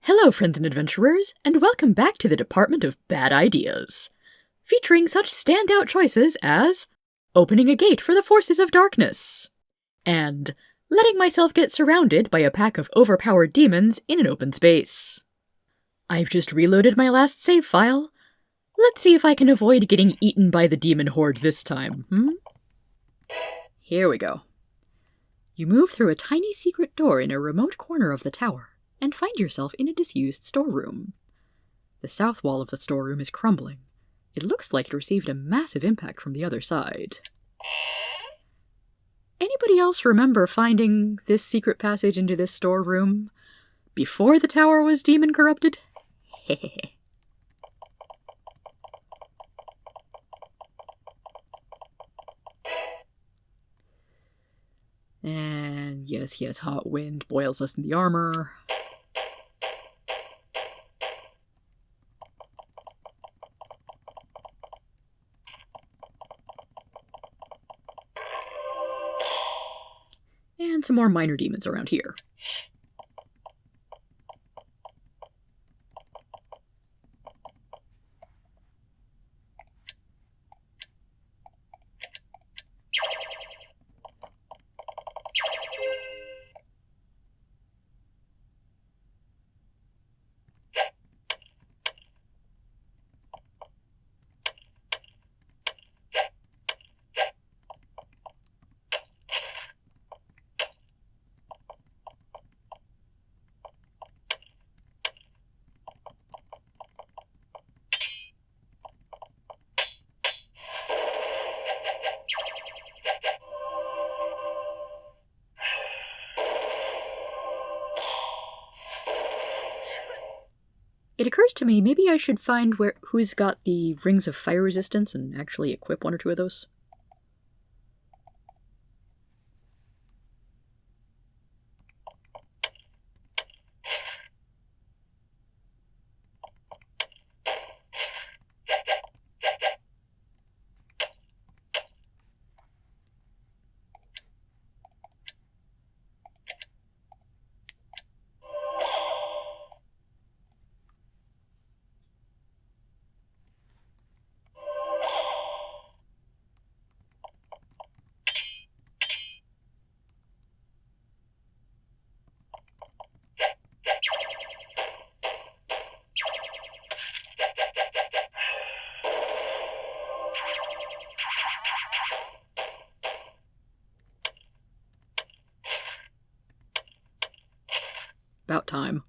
Hello, friends and adventurers, and welcome back to the Department of Bad Ideas, featuring such standout choices as opening a gate for the forces of darkness, and letting myself get surrounded by a pack of overpowered demons in an open space. I've just reloaded my last save file. Let's see if I can avoid getting eaten by the demon horde this time, Here we go. You move through a tiny secret door in a remote corner of the tower, and find yourself in a disused storeroom. The south wall of the storeroom is crumbling. It looks like it received a massive impact from the other side. Anybody else remember finding this secret passage into this storeroom before the tower was demon corrupted? Hehehe. And yes, hot wind boils us in the armor. And some more minor demons around here. It occurs to me, maybe I should find who's got the rings of fire resistance and actually equip one or two of those. About time.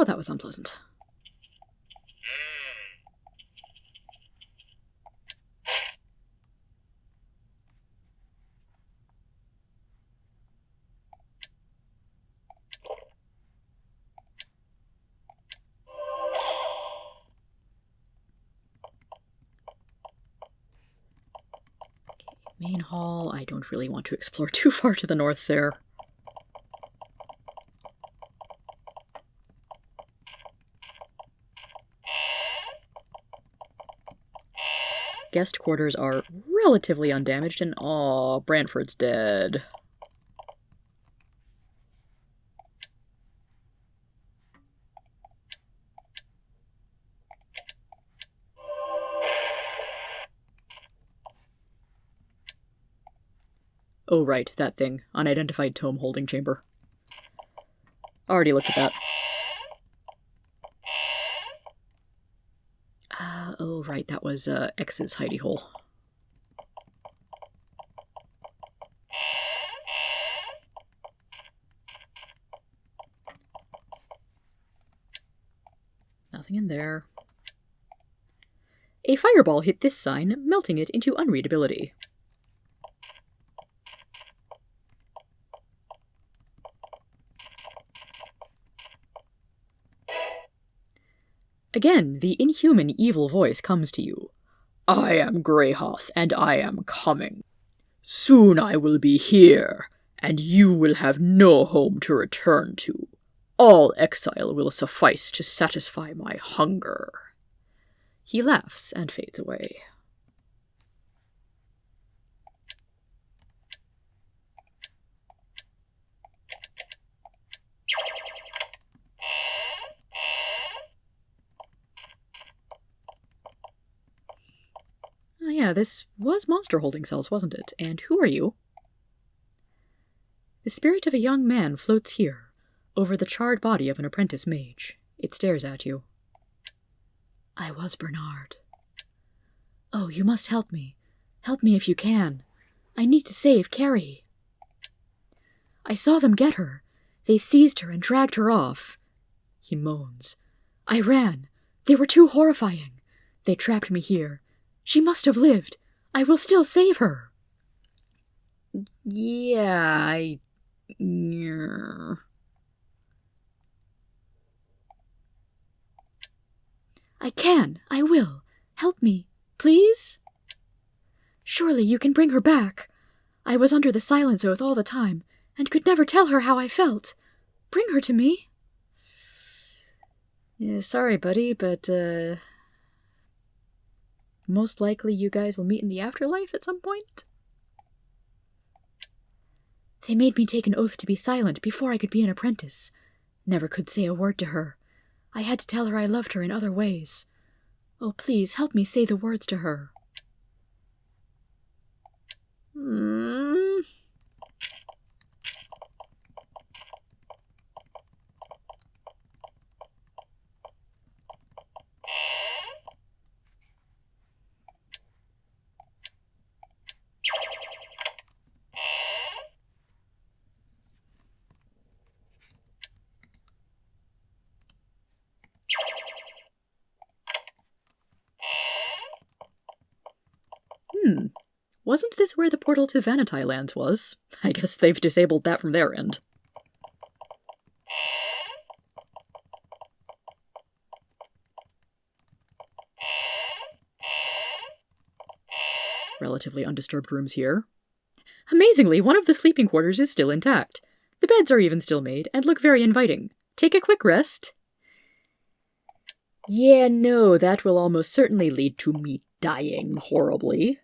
Oh, that was unpleasant. Okay, main hall. I don't really want to explore too far to the north there. Guest quarters are relatively undamaged, and aw, Branford's dead. Oh right, that thing. Unidentified tome holding chamber. Already looked at that. Oh right, that was X's hidey hole. Nothing in there. A fireball hit this sign, melting it into unreadability. Again, the inhuman evil voice comes to you. I am Grah-Hoth, and I am coming. Soon I will be here, and you will have no home to return to. All exile will suffice to satisfy my hunger. He laughs and fades away. Oh yeah, this was monster holding cells, wasn't it? And who are you? The spirit of a young man floats here, over the charred body of an apprentice mage. It stares at you. I was Bernard. Oh, you must help me. Help me if you can. I need to save Carrie. I saw them get her. They seized her and dragged her off. He moans. I ran. They were too horrifying. They trapped me here. She must have lived. I will still save her. Yeah, I can. I will. Help me, please? Surely you can bring her back. I was under the silence oath all the time, and could never tell her how I felt. Bring her to me. Yeah, sorry, buddy, but, most likely you guys will meet in the afterlife at some point. They made me take an oath to be silent before I could be an apprentice. Never could say a word to her. I had to tell her I loved her in other ways. Oh, please, help me say the words to her. Wasn't this where the portal to Vanatai Lands was? I guess they've disabled that from their end. Relatively undisturbed rooms here. Amazingly, one of the sleeping quarters is still intact. The beds are even still made and look very inviting. Take a quick rest. Yeah, no, that will almost certainly lead to me dying horribly.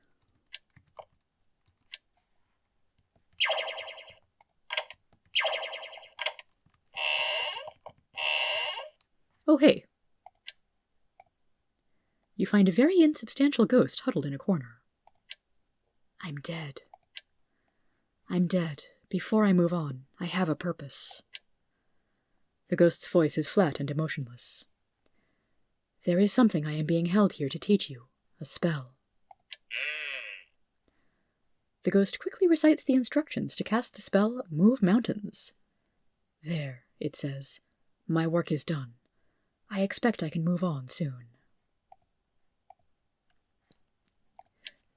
Oh, hey. You find a very insubstantial ghost huddled in a corner. I'm dead. I'm dead. Before I move on, I have a purpose. The ghost's voice is flat and emotionless. There is something I am being held here to teach you, a spell. The ghost quickly recites the instructions to cast the spell Move Mountains. There, it says, my work is done. I expect I can move on soon.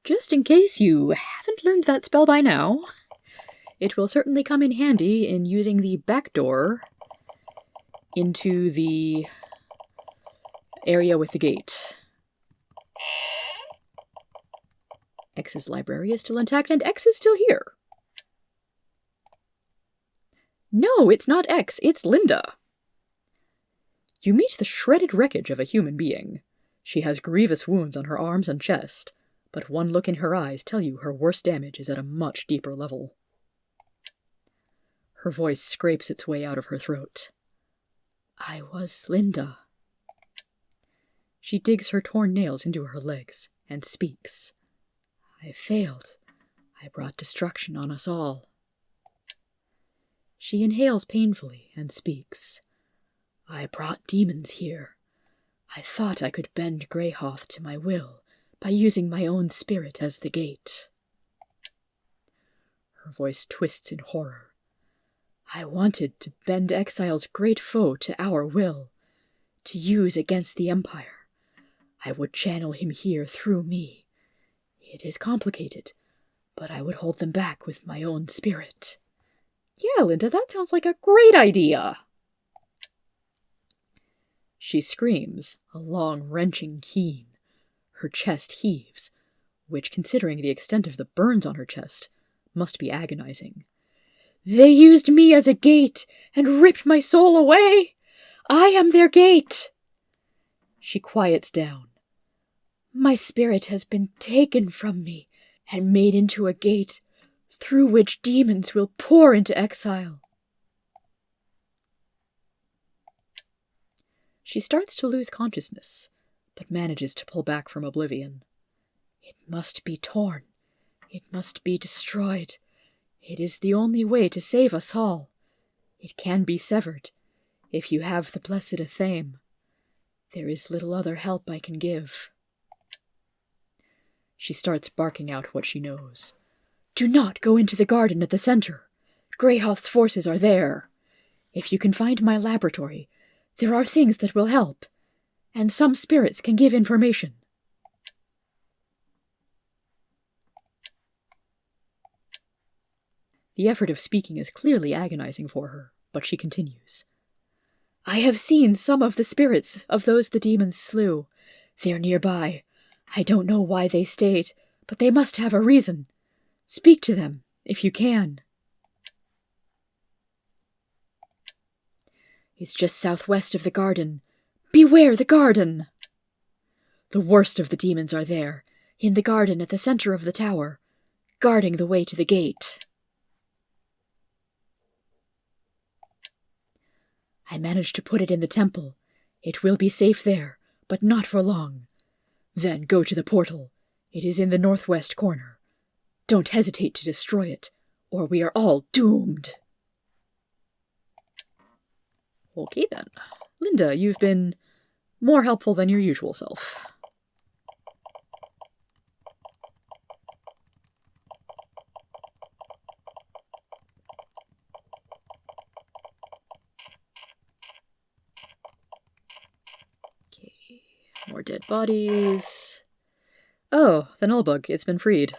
Just in case you haven't learned that spell by now, it will certainly come in handy in using the back door into the area with the gate. X's library is still intact, and X is still here. No, it's not X, it's Linda. You meet the shredded wreckage of a human being. She has grievous wounds on her arms and chest, but one look in her eyes tells you her worst damage is at a much deeper level. Her voice scrapes its way out of her throat. I was Linda. She digs her torn nails into her legs and speaks. I failed. I brought destruction on us all. She inhales painfully and speaks. I brought demons here. I thought I could bend Grah-Hoth to my will by using my own spirit as the gate. Her voice twists in horror. I wanted to bend Exile's great foe to our will, to use against the Empire. I would channel him here through me. It is complicated, but I would hold them back with my own spirit. Yeah, Linda, that sounds like a great idea. She screams, a long, wrenching keen. Her chest heaves, which, considering the extent of the burns on her chest, must be agonizing. "They used me as a gate and ripped my soul away! I am their gate!" She quiets down. "My spirit has been taken from me and made into a gate through which demons will pour into exile." She starts to lose consciousness, but manages to pull back from oblivion. "It must be torn. It must be destroyed. It is the only way to save us all. It can be severed, if you have the blessed Athame. There is little other help I can give." She starts barking out what she knows. "Do not go into the garden at the center. Grah-Hoth's forces are there. If you can find my laboratory, there are things that will help, and some spirits can give information." The effort of speaking is clearly agonizing for her, but she continues. "I have seen some of the spirits of those the demons slew. They're nearby. I don't know why they stayed, but they must have a reason. Speak to them, if you can." "It's just southwest of the garden. Beware the garden!" "The worst of the demons are there, in the garden at the center of the tower, guarding the way to the gate." "I managed to put it in the temple. It will be safe there, but not for long. Then go to the portal. It is in the northwest corner. Don't hesitate to destroy it, or we are all doomed." Okay then. Linda, you've been more helpful than your usual self. Okay, more dead bodies. Oh, the nullbug, it's been freed.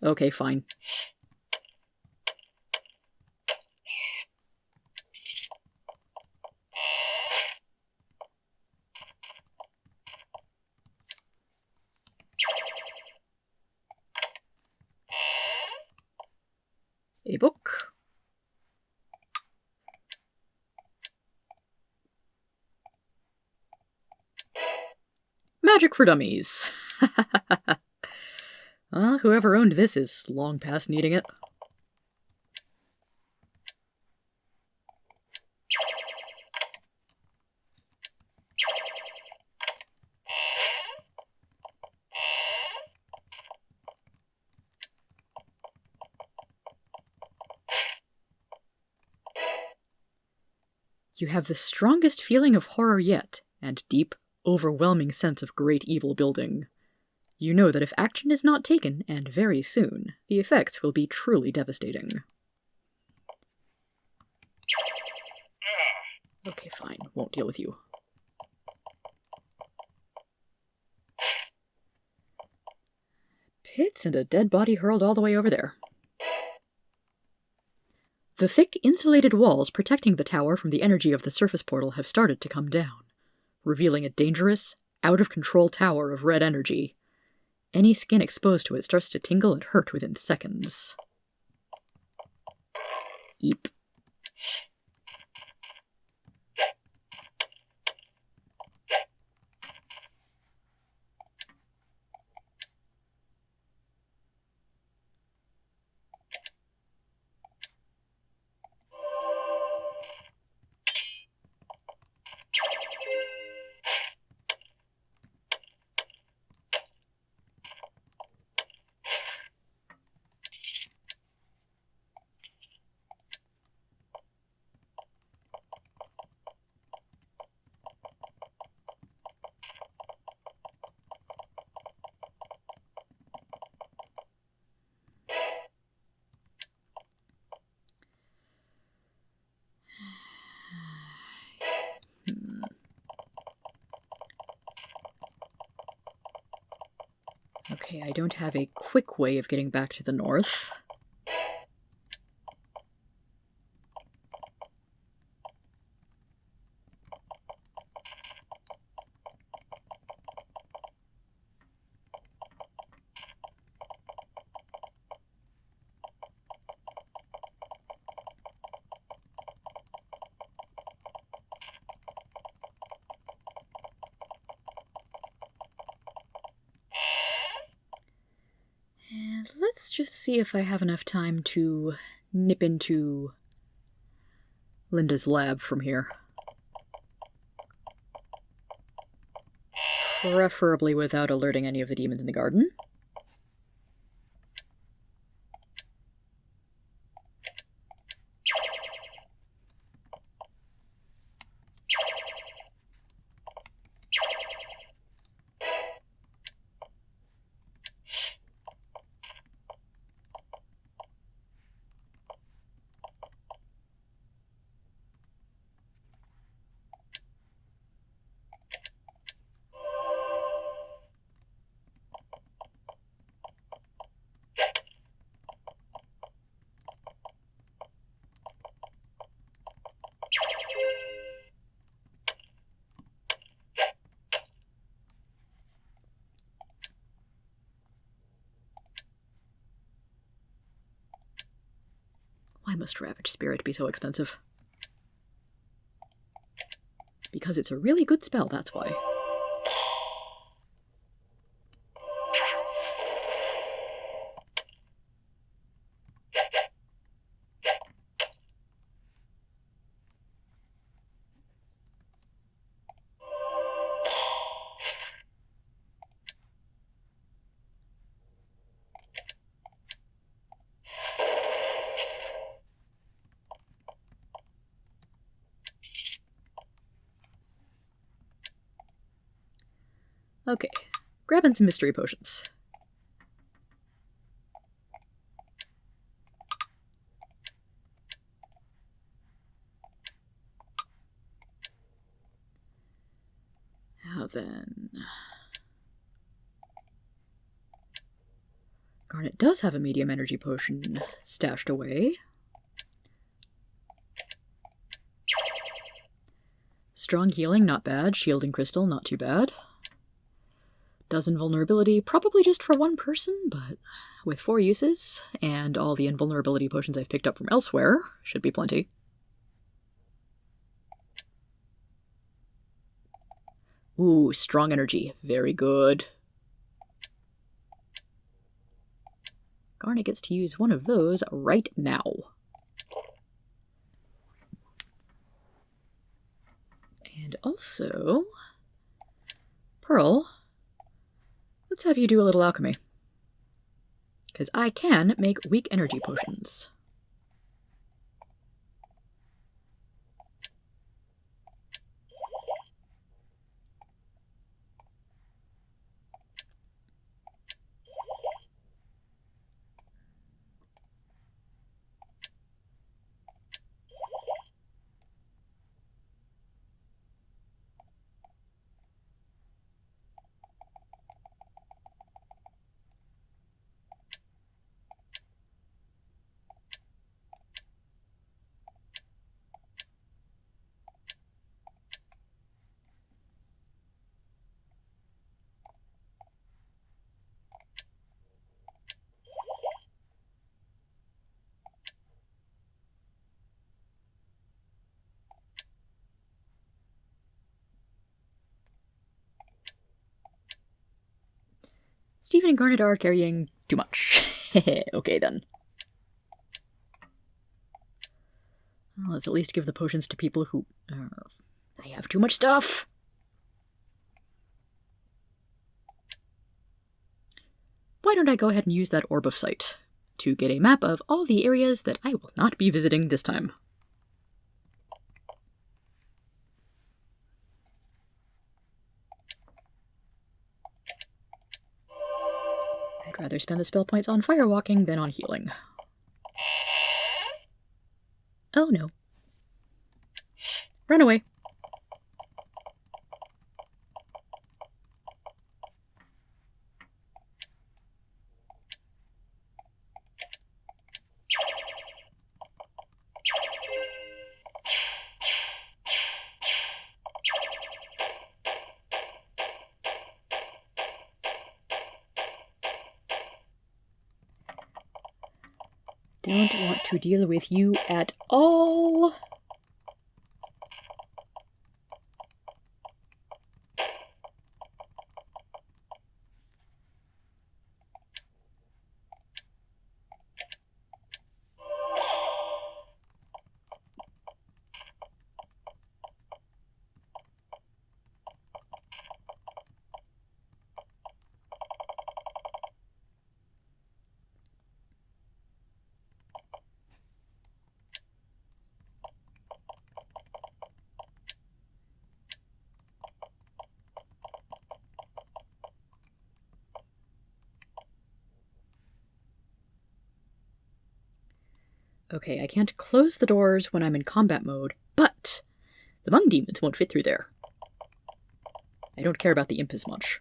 Okay, fine. A book. Magic for Dummies. Whoever owned this is long past needing it. You have the strongest feeling of horror yet, and deep, overwhelming sense of great evil building. You know that if action is not taken, and very soon, the effects will be truly devastating. Okay, fine. Won't deal with you. Pits and a dead body hurled all the way over there. The thick, insulated walls protecting the tower from the energy of the surface portal have started to come down, revealing a dangerous, out-of-control tower of red energy. Any skin exposed to it starts to tingle and hurt within seconds. Eep. Okay, I don't have a quick way of getting back to the north. And let's just see if I have enough time to nip into Linda's lab from here. Preferably without alerting any of the demons in the garden. Why must Ravage Spirit be so expensive? Because it's a really good spell, that's why. Okay, grabbing some mystery potions. Now then... Garnet does have a medium energy potion stashed away. Strong healing, not bad. Shielding crystal, not too bad. Does invulnerability, probably just for one person, but with 4 uses, and all the invulnerability potions I've picked up from elsewhere, should be plenty. Ooh, strong energy. Very good. Garnet gets to use one of those right now. And also... Pearl, let's have you do a little alchemy. Because I can make weak energy potions. Stephen and Garnet are carrying too much. Okay then. Well, let's at least give the potions to people who... I have too much stuff! Why don't I go ahead and use that Orb of Sight to get a map of all the areas that I will not be visiting this time. I'd rather spend the spell points on firewalking than on healing. Oh no. Run away. Don't want to deal with you at all. Okay, I can't close the doors when I'm in combat mode, but the Mung Demons won't fit through there. I don't care about the Imp as much.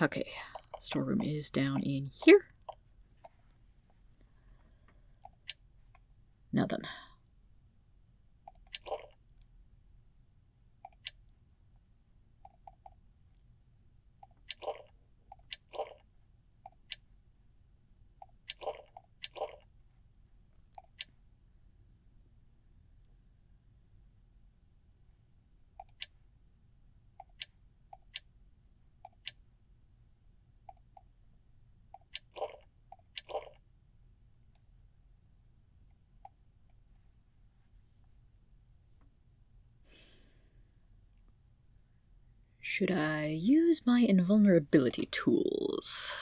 Okay, storeroom is down in here. Now then. Should I use my invulnerability tools?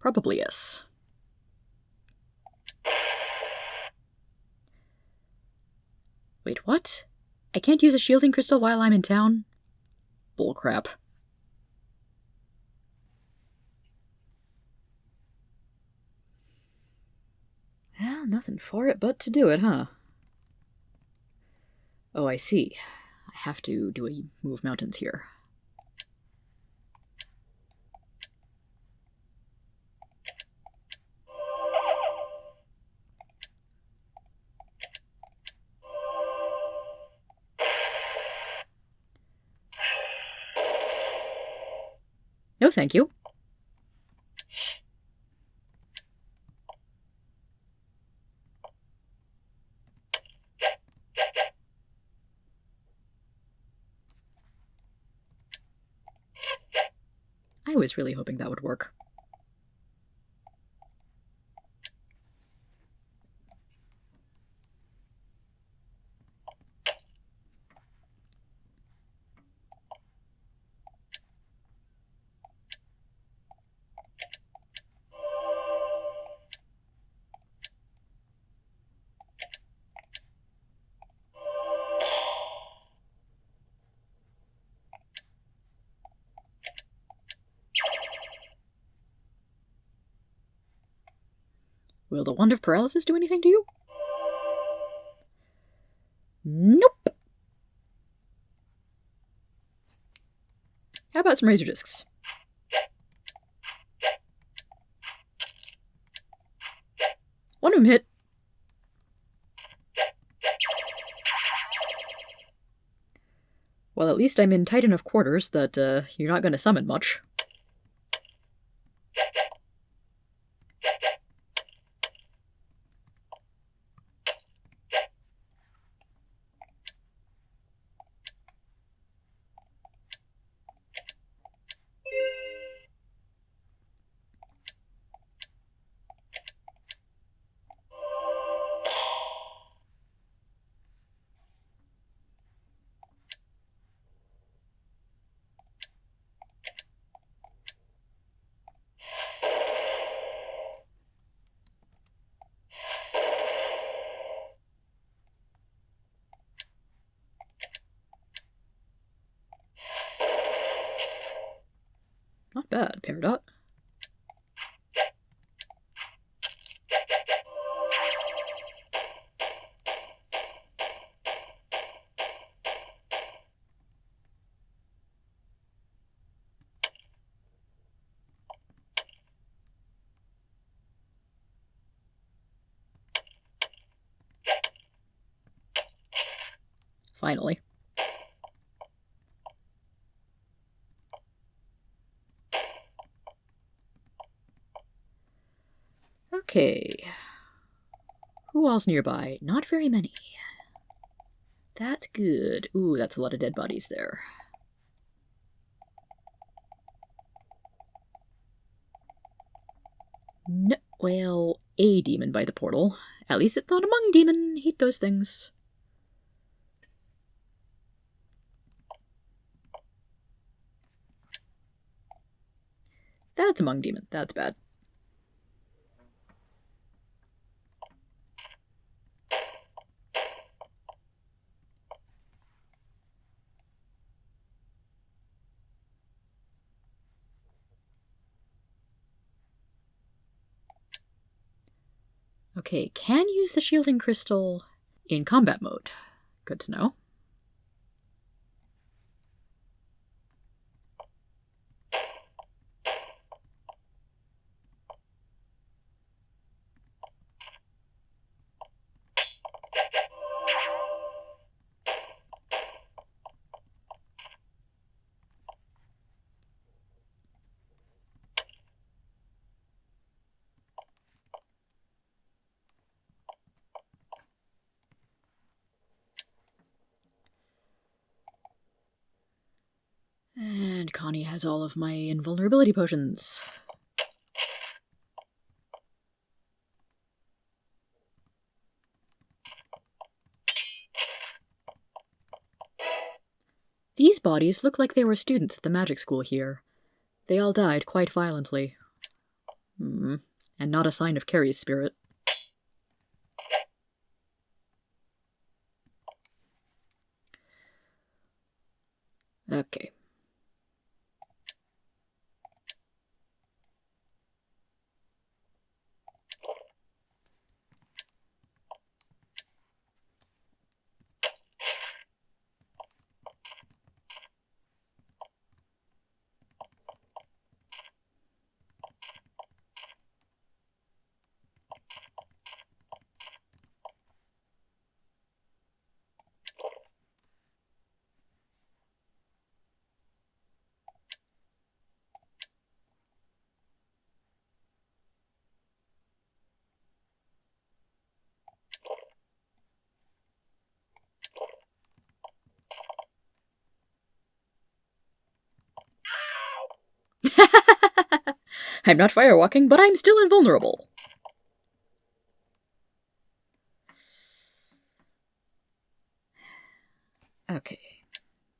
Probably yes. Wait, what? I can't use a shielding crystal while I'm in town? Bullcrap. Well, nothing for it but to do it, huh? Oh, I see. I have to do a move mountains here. No, thank you. I was really hoping that would work. Will the Wand of Paralysis do anything to you? Nope. How about some razor discs? One of them hit. Well, at least I'm in tight enough quarters that you're not going to summon much. Not bad, Peridot. Finally. Okay. Who all's nearby? Not very many. That's good. Ooh, that's a lot of dead bodies there. No, well, a demon by the portal. At least it's not a Mung demon. Hate those things. That's a Mung demon. That's bad. Okay, can use the shielding crystal in combat mode. Good to know. And Connie has all of my invulnerability potions. These bodies look like they were students at the magic school here. They all died quite violently. And not a sign of Carrie's spirit. Okay. I'm not firewalking, but I'm still invulnerable. Okay.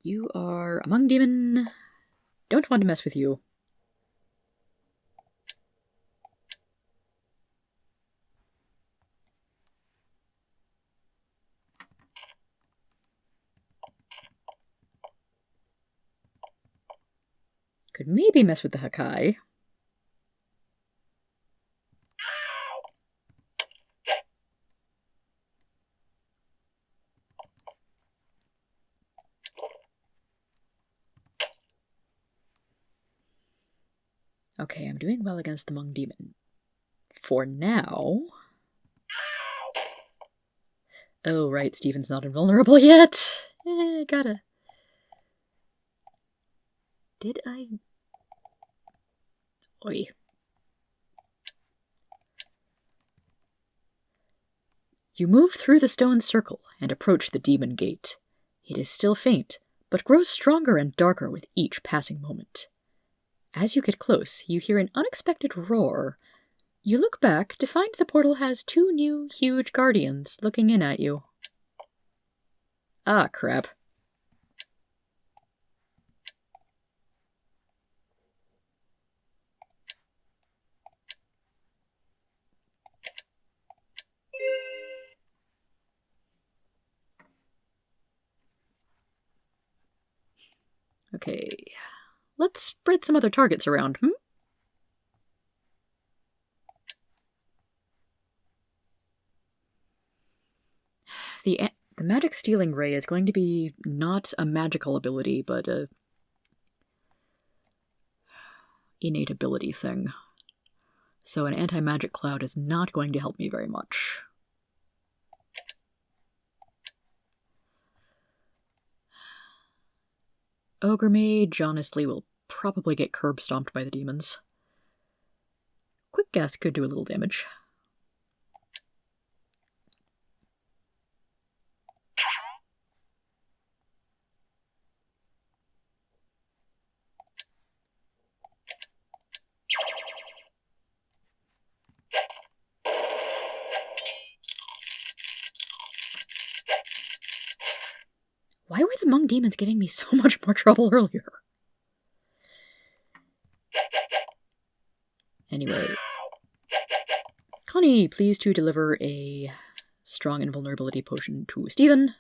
You are a Mung demon. Don't want to mess with you. Could maybe mess with the Hakai. Okay, I'm doing well against the Mung demon. For now. Oh, right, Steven's not invulnerable yet. Gotta. Did I? Oi. You move through the stone circle and approach the demon gate. It is still faint, but grows stronger and darker with each passing moment. As you get close, you hear an unexpected roar. You look back to find the portal has two new, huge guardians looking in at you. Ah, crap. Okay, let's spread some other targets around, The magic stealing ray is going to be not a magical ability, but a innate ability thing. So an anti-magic cloud is not going to help me very much. Ogre Mage, honestly, will probably get curb stomped by the demons. Quick Gas could do a little damage. Why were the Hmong demons giving me so much more trouble earlier? Anyway. Connie, please to deliver a strong invulnerability potion to Stephen.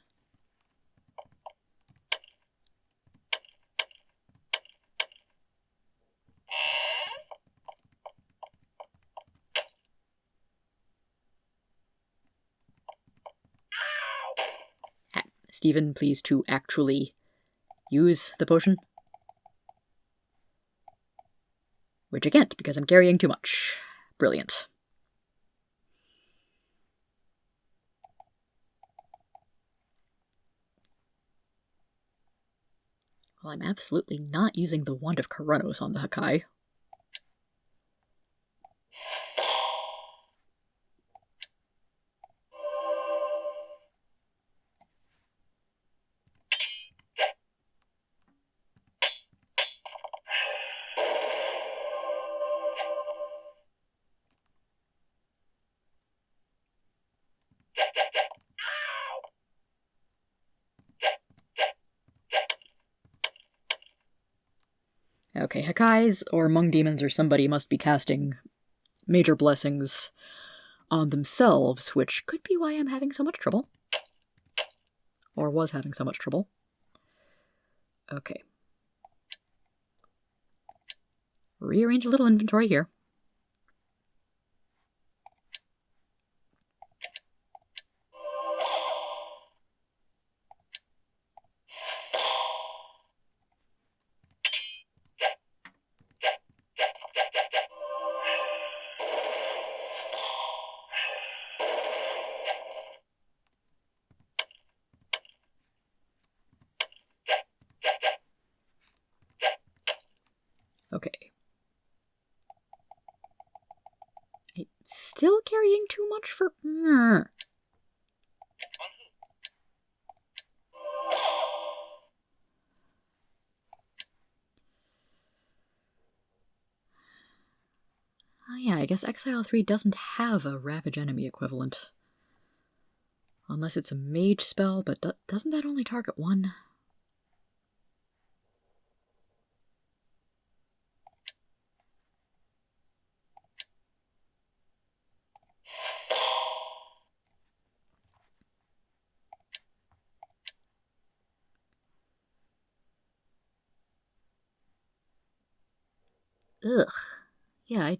Stephen, please to actually use the potion. Which I can't, because I'm carrying too much. Brilliant. Well, I'm absolutely not using the Wand of Karanos on the Hakai. Okay, Hakais or Hmong demons or somebody must be casting major blessings on themselves, which could be why I'm having so much trouble. Or was having so much trouble. Okay. Rearrange a little inventory here. Okay. I'm still carrying too much for... Oh yeah, I guess Exile 3 doesn't have a Ravage enemy equivalent. Unless it's a mage spell, but doesn't that only target one? Ugh. Yeah, I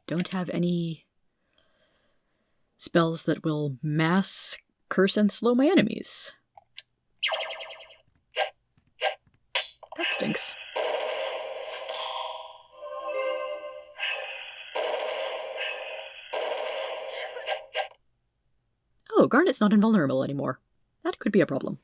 don't have any spells that will mass curse and slow my enemies. That stinks. Oh, Garnet's not invulnerable anymore. That could be a problem.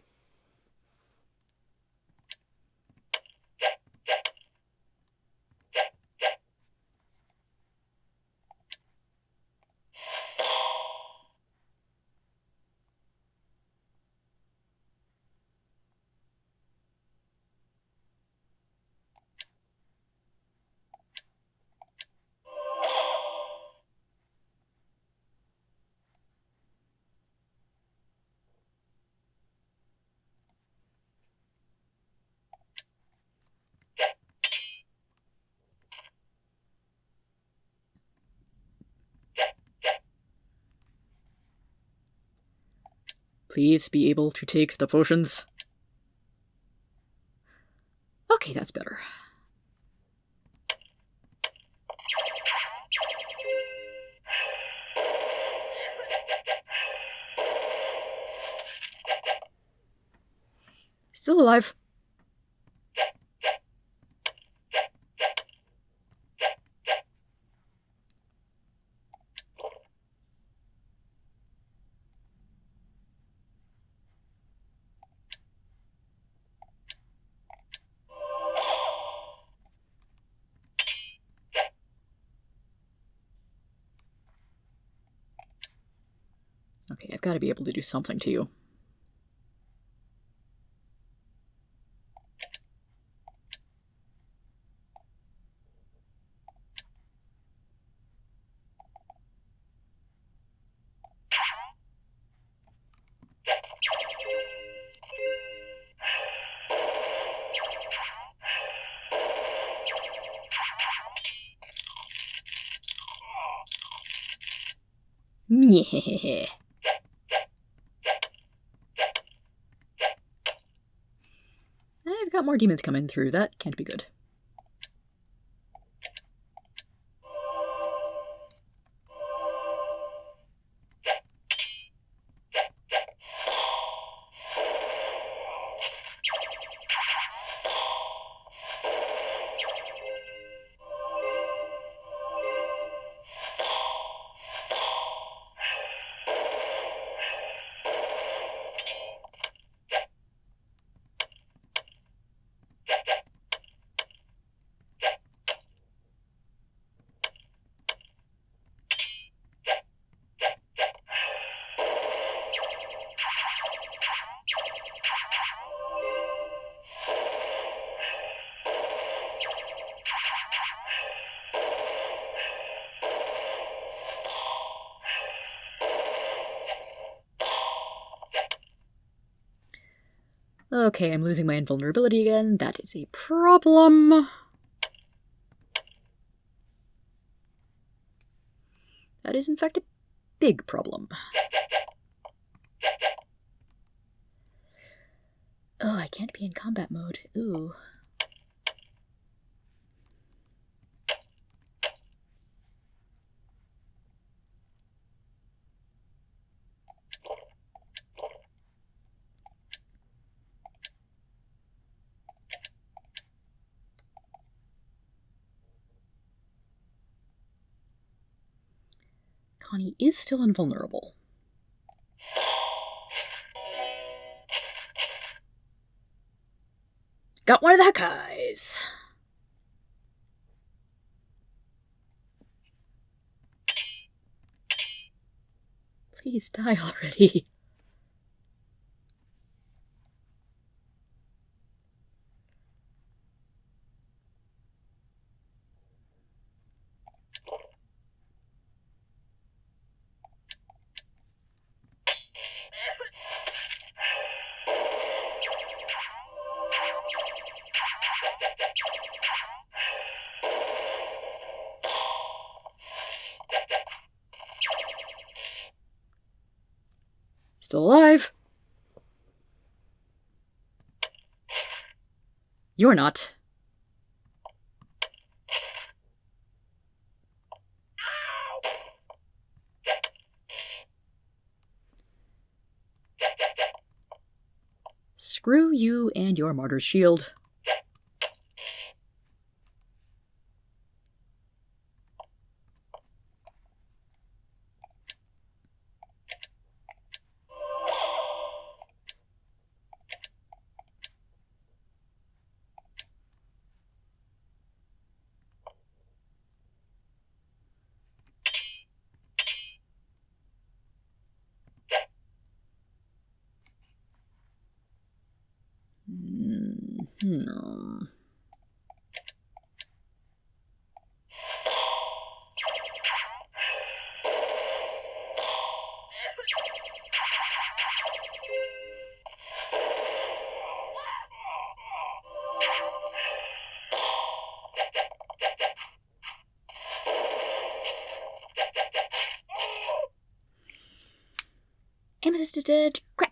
Please be able to take the potions. Okay, that's better. Still alive. Okay, I've got to be able to do something to you. Meh. I've got more demons coming through. That can't be good. Okay, I'm losing my invulnerability again. That is a problem. That is, in fact, a big problem. Oh, I can't be in combat mode. Ooh. Connie is still invulnerable. Got one of the Hakkais. Please die already. Still alive. You're not. Screw you and your martyr's shield. No. Amethyst is dead. Crap.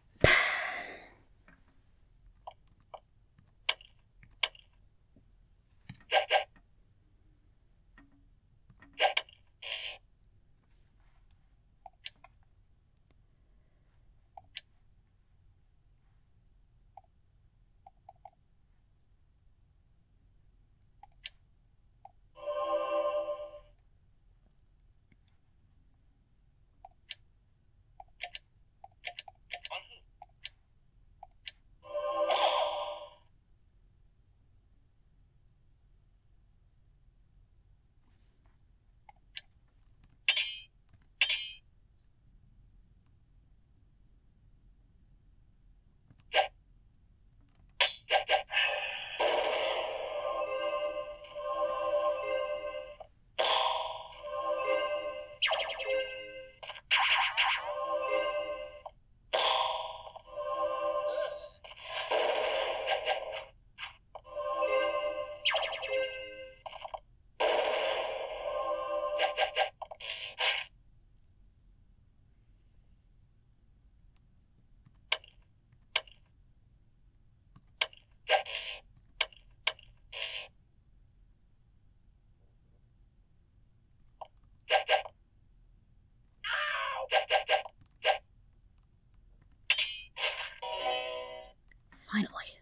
Finally.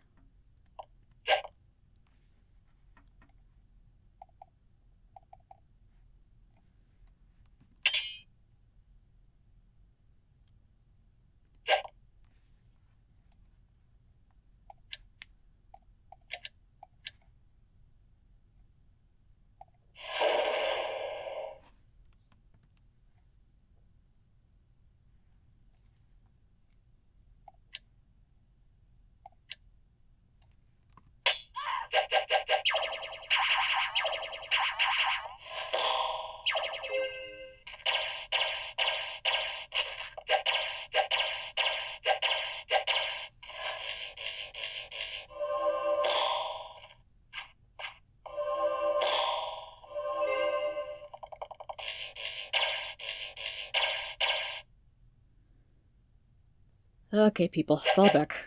Okay, people, fall back.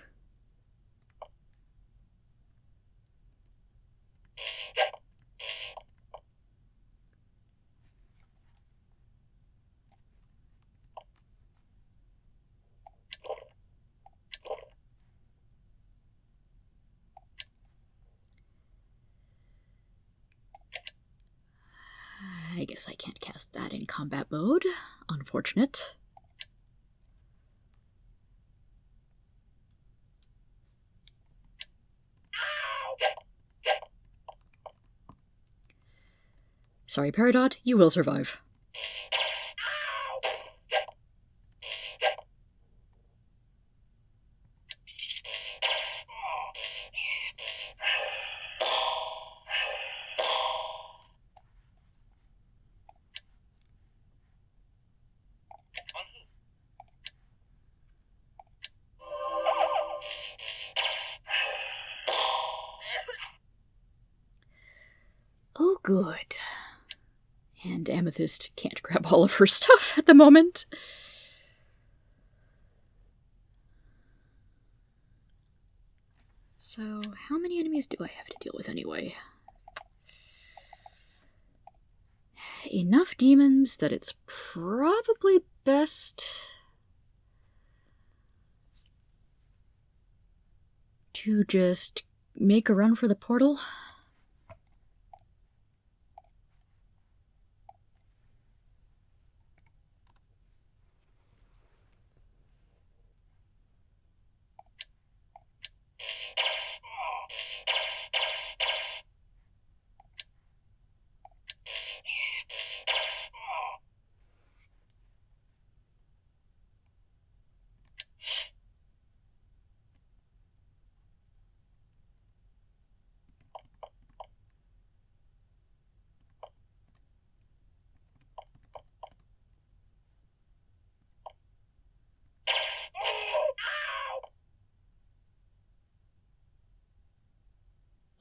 I guess I can't cast that in combat mode. Unfortunate. Sorry, Peridot, you will survive. Oh, good. And Amethyst can't grab all of her stuff at the moment. So, how many enemies do I have to deal with anyway? Enough demons that it's probably best to just make a run for the portal.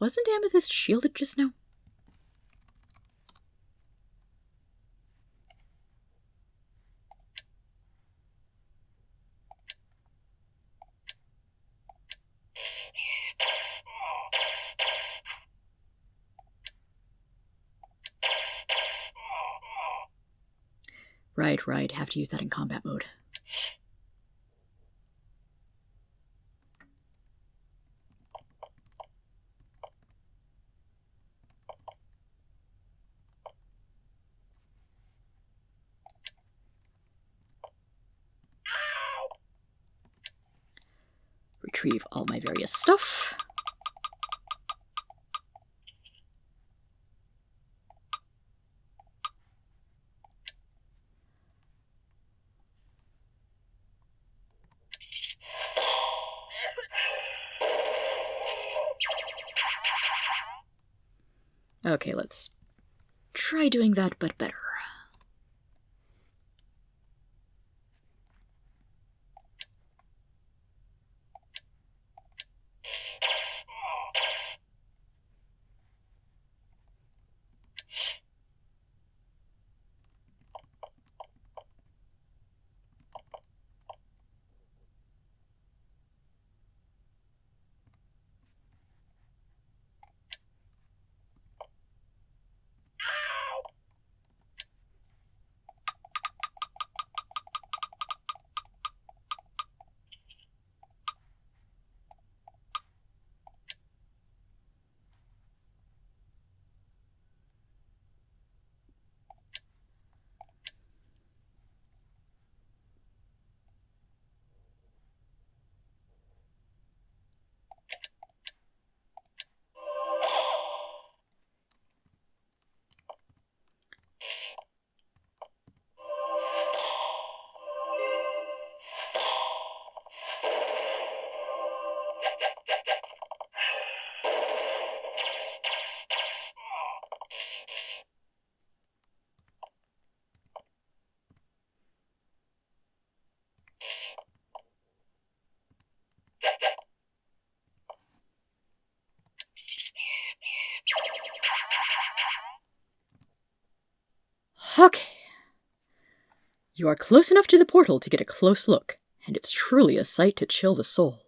Wasn't Amethyst shielded just now? Right. Have to use that in combat mode. Retrieve all my various stuff. Okay, let's try doing that, but better. Okay. You are close enough to the portal to get a close look, and it's truly a sight to chill the soul.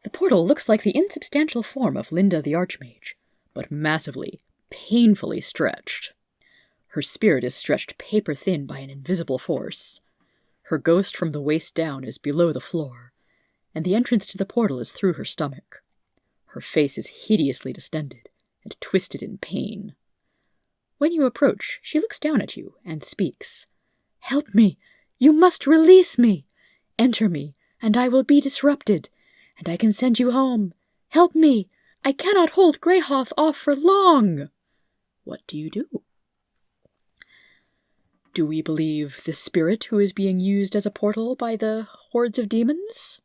The portal looks like the insubstantial form of Linda the Archmage, but massively, painfully stretched. Her spirit is stretched paper-thin by an invisible force. Her ghost from the waist down is below the floor, and the entrance to the portal is through her stomach. Her face is hideously distended and twisted in pain. When you approach, she looks down at you and speaks. "Help me! You must release me! Enter me, and I will be disrupted, and I can send you home. Help me! I cannot hold Grah-Hoth off for long!" What do you do? Do we believe the spirit who is being used as a portal by the hordes of demons?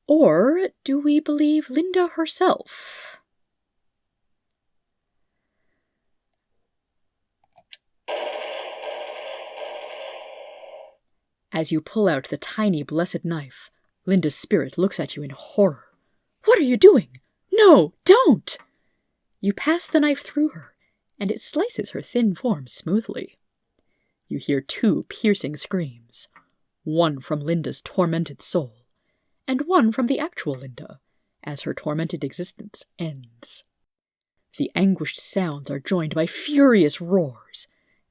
Or do we believe Linda herself? As you pull out the tiny blessed knife, Linda's spirit looks at you in horror. "What are you doing? No, don't!" You pass the knife through her, and it slices her thin form smoothly. You hear 2 piercing screams, one from Linda's tormented soul, and one from the actual Linda, as her tormented existence ends. The anguished sounds are joined by furious roars,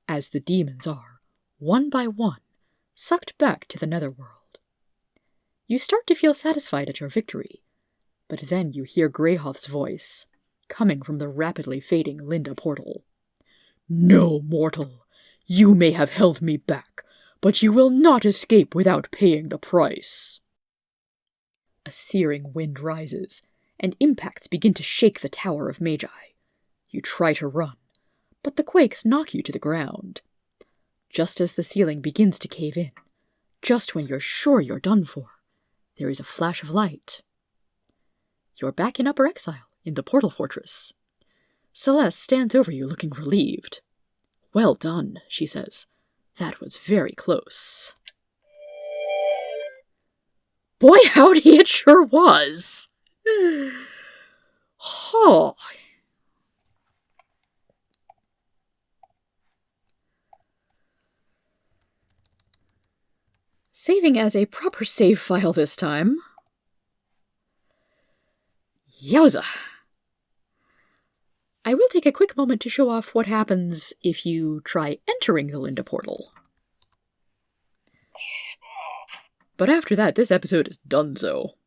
as the demons are, one by one, sucked back to the netherworld. You start to feel satisfied at your victory, but then you hear Grah-Hoth's voice, coming from the rapidly fading Linda portal. "No, mortal! You may have held me back, but you will not escape without paying the price." A searing wind rises, and impacts begin to shake the Tower of Magi. You try to run, but the quakes knock you to the ground. Just as the ceiling begins to cave in, just when you're sure you're done for, there is a flash of light. You're back in Upper Exile, in the portal fortress. Celeste stands over you looking relieved. "Well done," she says. "That was very close." Boy, howdy, it sure was! Oh. Saving as a proper save file this time. Yowza! I will take a quick moment to show off what happens if you try entering the Linda portal. But after that, this episode is donezo.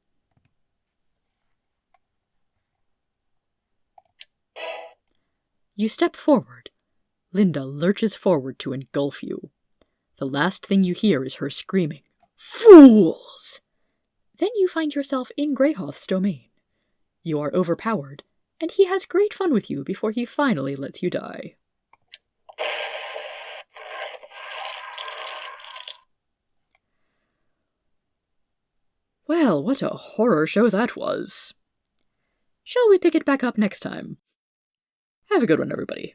You step forward. Linda lurches forward to engulf you. The last thing you hear is her screaming, "Fools!" Then you find yourself in Grah-Hoth's domain. You are overpowered, and he has great fun with you before he finally lets you die. Well, what a horror show that was. Shall we pick it back up next time? Have a good one, everybody.